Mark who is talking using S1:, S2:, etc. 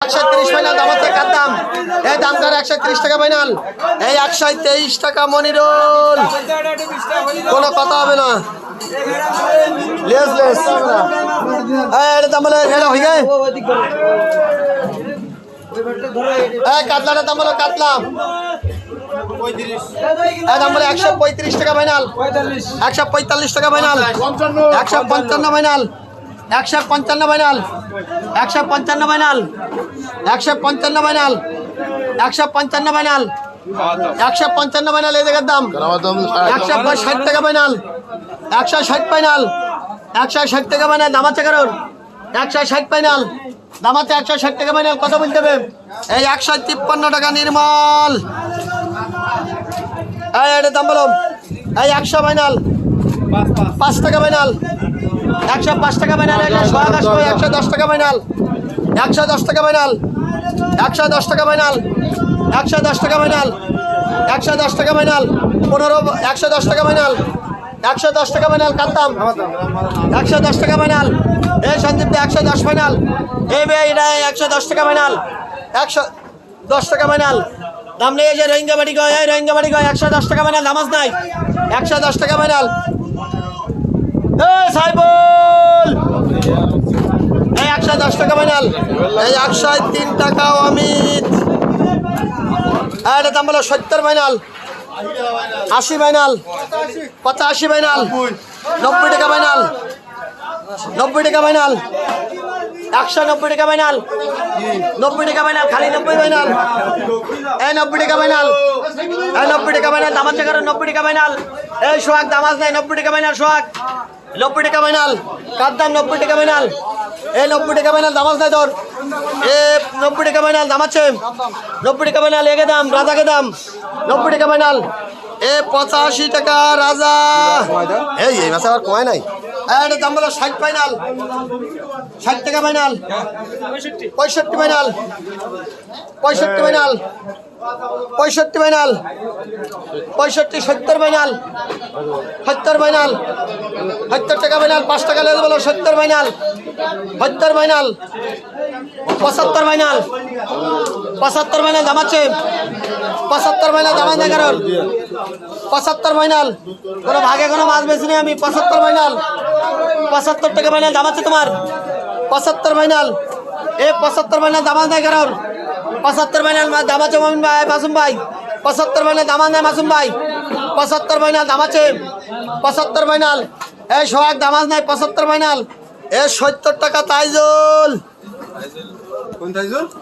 S1: 130 final দাম হচ্ছে কার দাম? এই দাম কার 130 টাকা ফাইনাল। এই 123 টাকা মনিরুল, কোনো কথা হবে না। লেস লেস এটা দাম বলে এটা হয়ে যায়। এই কাতলাটা দাম বলো কাতলা, দাম বলে 135 টাকা ফাইনাল, 145 টাকা final, 155 final, 155 final, 155 final, 155 final, 155 final, 155 final. এই জায়গার দাম 160 টাকা ফাইনাল, 160 ফাইনাল, 160 টাকা ফাইনাল। দাম আছে কারণ 160 ফাইনাল, দাম আছে 160 টাকা ফাইনাল। কত বলতে হবে? এই 153 টাকা নির্মল। এই এটা দাম বলো। এই 100 ফাইনাল, 5 টাকা ফাইনাল, 105 টাকা ফাইনাল, 110 টাকা ফাইনাল, 110 টাকা ফাইনাল, 110 টাকা ফাইনাল, 110 টাকা ফাইনাল, 110 টাকা ফাইনাল, 110 টাকা ফাইনাল, 110 টাকা ফাইনাল। কার দাম? 110 টাকা ফাইনাল। এই সন্দীপ 110 ফাইনাল। এই বে এটা 110 টাকা ফাইনাল, 110 টাকা ফাইনাল। দাম নেই যে রোহিঙ্গা বাড়ি গয়, এই রোহিঙ্গা বাড়ি গয় 110 টাকা ফাইনাল। দামাজ নাই, 110 টাকা ফাইনাল। এই সাইবুল এই 110 টাকা ফাইনাল। এই 103 টাকা অমিত। এটা দাম বলো 70 ফাইনাল, 80 ফাইনাল, 85 ফাইনাল, 90 টাকা ফাইনাল, 90 টাকা ফাইনাল, 190 টাকা ফাইনাল, 90 টাকা ফাইনাল, খালি 90 ফাইনাল। এই 90 টাকা ফাইনাল, এই 90 টাকা ফাইনাল। দাম আছে কারণ 90 টাকা ফাইনাল। এই সোহাগ দামাজ নাই, 90 টাকা ফাইনাল। সোহাগ 90 টাকা ফাইনাল। কার দাম? 90 টাকা ফাইনাল। এই 90 টাকা ফাইনাল, দামাজ নাই তোর। এ 90 টাকা ফাইনাল, দাম আছে 90 টাকা ফাইনাল। একে দাম রাজাকে দাম 90 টাকা ফাইনাল। এ 85 টাকা রাজা। এই মাছ আবার কমায় নাই। এটা দাম বলো 60 ফাইনাল, 60 টাকা final, 65 final, 65 final, 65 final, 65, 70 final, 70 final, 70 টাকা ফাইনাল। 5 টাকা লেগে বলো 70 ফাইনাল, 70 ফাইনাল, 75 ফাইনাল, 75 ফাইনাল। দাম আছে 75 ফাইনাল। দাম আছে কারণ 75 ফাইনাল। কোনো ভাগে কোনো মাছ বেশি নেই আমি। 75 ফাইনাল, 75 টাকা ফাইনাল। দাম আছে তোমার 75 ফাইনাল। এই 75 ফাইনাল, দাম আছে কারণ 75 ফাইনাল। দাম আছে মমিন ভাই, মাসুম ভাই 75 ফাইনাল। দাম আছে মাসুম ভাই 75 ফাইনাল। দাম আছে 75 ফাইনাল। এই সোহাগ দাম আছে নাই 75 ফাইনাল। এ 70 টাকা তাইজুল। কোন তাইজুল?